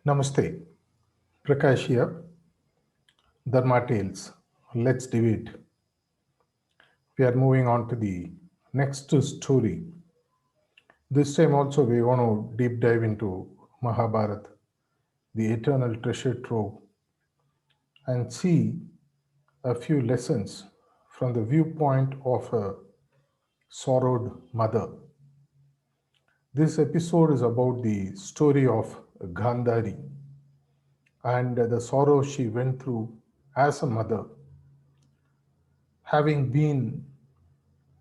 Namaste. Prakash here. Dharma Tales. Let's debate. We are moving on to the next story. This time also we want to deep dive into Mahabharata, the eternal treasure trove, and see a few lessons from the viewpoint of a sorrowed mother. This episode is about the story of Gandhari and the sorrow she went through as a mother, having been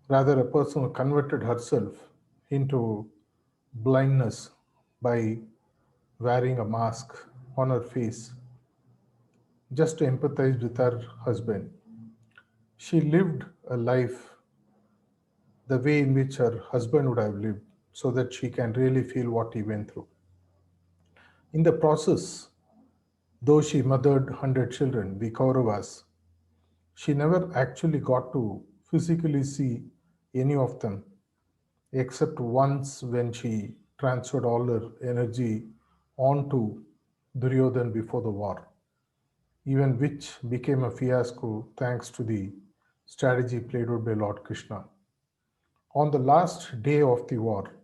rather a person who converted herself into blindness by wearing a mask on her face just to empathize with her husband. She lived a life the way in which her husband would have lived so that she can really feel what he went through. In the process, though she mothered 100 children, the Kauravas, she never actually got to physically see any of them except once when she transferred all her energy onto Duryodhan before the war, even which became a fiasco thanks to the strategy played out by Lord Krishna. On the last day of the war,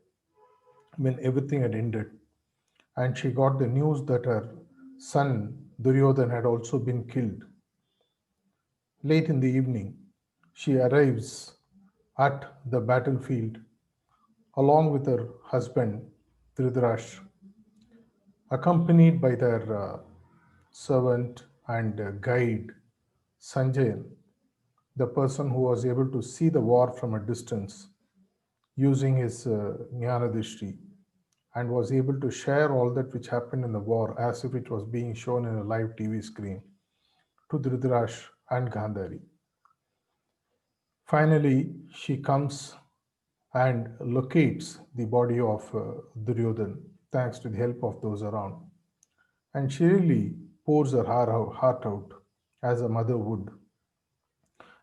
when everything had ended, and she got the news that her son Duryodhan had also been killed, late in the evening, she arrives at the battlefield along with her husband Dhritarashtra, accompanied by their servant and guide Sanjayan, the person who was able to see the war from a distance using his Jnana Drishti and was able to share all that which happened in the war as if it was being shown in a live TV screen to Dhritarashtra and Gandhari. Finally, she comes and locates the body of Duryodhan thanks to the help of those around. And she really pours her heart out as a mother would.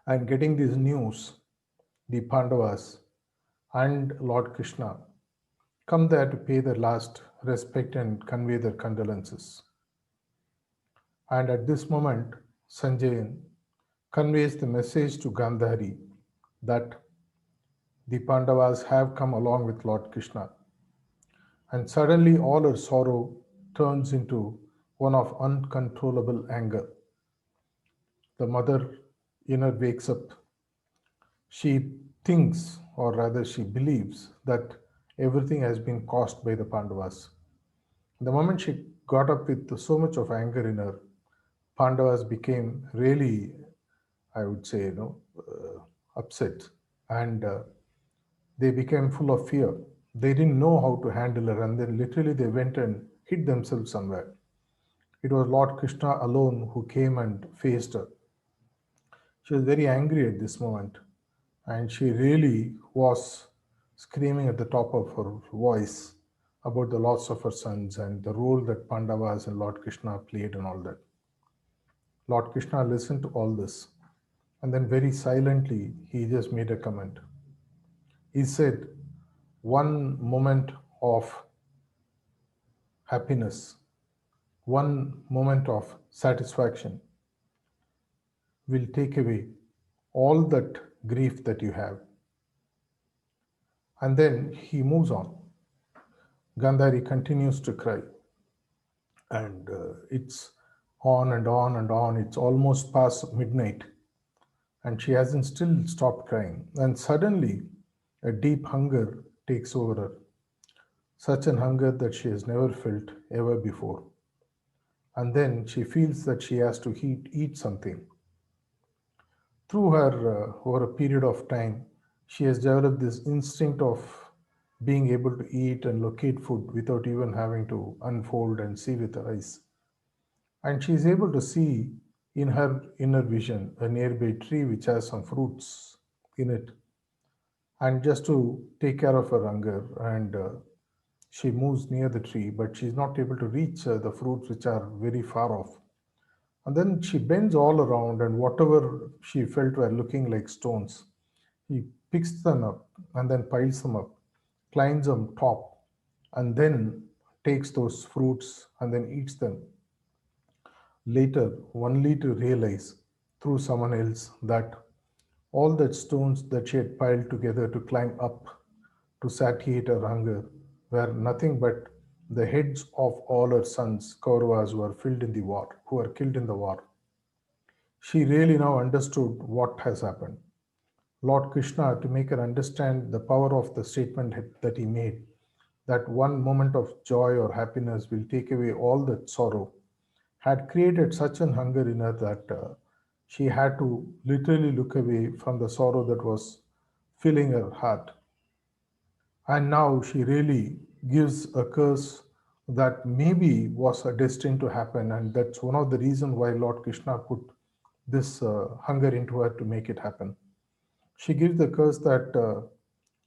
And getting this news, the Pandavas and Lord Krishna come there to pay their last respect and convey their condolences. And at this moment, Sanjayan conveys the message to Gandhari that the Pandavas have come along with Lord Krishna. And suddenly, all her sorrow turns into one of uncontrollable anger. The mother in her wakes up. She thinks, or rather, she believes, that everything has been caused by the Pandavas. The moment she got up with so much of anger in her, Pandavas became really, I would say, upset, and they became full of fear. They didn't know how to handle her, and then literally they went and hid themselves somewhere. It was Lord Krishna alone who came and faced her. She was very angry at this moment, and she really was screaming at the top of her voice about the loss of her sons and the role that Pandavas and Lord Krishna played and all that. Lord Krishna listened to all this, and then very silently he just made a comment. He said, one moment of happiness, one moment of satisfaction will take away all that grief that you have. And then he moves on. Gandhari continues to cry, and it's on and on and on. It's almost past midnight, and she hasn't still stopped crying. And suddenly, a deep hunger takes over her, such an hunger that she has never felt ever before. And then she feels that she has to eat something. Through her, over a period of time, she has developed this instinct of being able to eat and locate food without even having to unfold and see with her eyes. And she is able to see in her inner vision a nearby tree which has some fruits in it. And just to take care of her hunger, and she moves near the tree, but she's not able to reach the fruits which are very far off. And then she bends all around, and whatever she felt were looking like stones, he picks them up and then piles them up, climbs on top, and then takes those fruits and then eats them. Later, only to realize through someone else that all the stones that she had piled together to climb up to satiate her hunger were nothing but the heads of all her sons, Kauravas, who were killed in the war. She really now understood what has happened. Lord Krishna, to make her understand the power of the statement that he made, that one moment of joy or happiness will take away all that sorrow, had created such an hunger in her that she had to literally look away from the sorrow that was filling her heart. And now she really gives a curse that maybe was destined to happen, and that's one of the reasons why Lord Krishna put this hunger into her to make it happen. She gives the curse that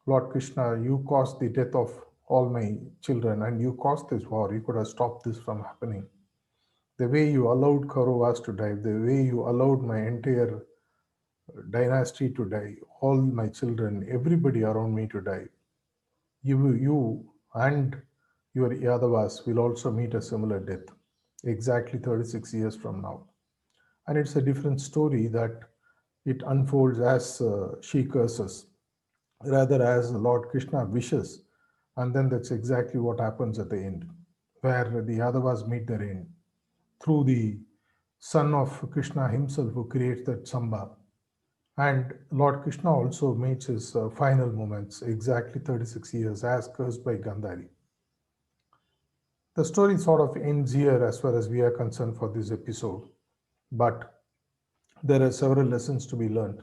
Lord Krishna, you caused the death of all my children, and you caused this war. You could have stopped this from happening. The way you allowed Kauravas to die, the way you allowed my entire dynasty to die, all my children, everybody around me to die. You and your Yadavas will also meet a similar death, exactly 36 years from now. And it's a different story that it unfolds as she curses, rather as Lord Krishna wishes. And then that's exactly what happens at the end, where the Yadavas meet their end through the son of Krishna himself who creates that Samba. And Lord Krishna also meets his final moments, exactly 36 years, as cursed by Gandhari. The story sort of ends here as far as we are concerned for this episode, but there are several lessons to be learned.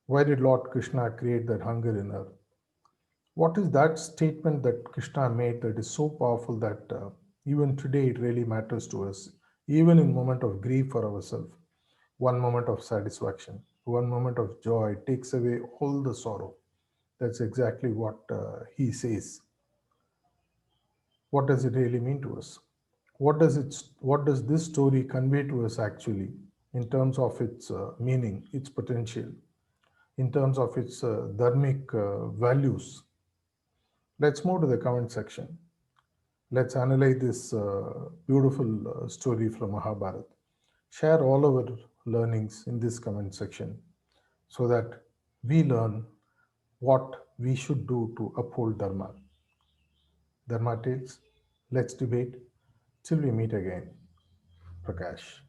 Why did Lord Krishna create that hunger in her? What is that statement that Krishna made that is so powerful that even today it really matters to us, even in moment of grief for ourselves? One moment of satisfaction, one moment of joy takes away all the sorrow. That's exactly what he says. What does it really mean to us? What does this story convey to us actually in terms of its meaning, its potential, in terms of its dharmic values? Let's move to the comment section. Let's analyze this beautiful story from Mahabharata. Share all our learnings in this comment section so that we learn what we should do to uphold Dharma. Dharma Tales, let's debate till we meet again. Prakash.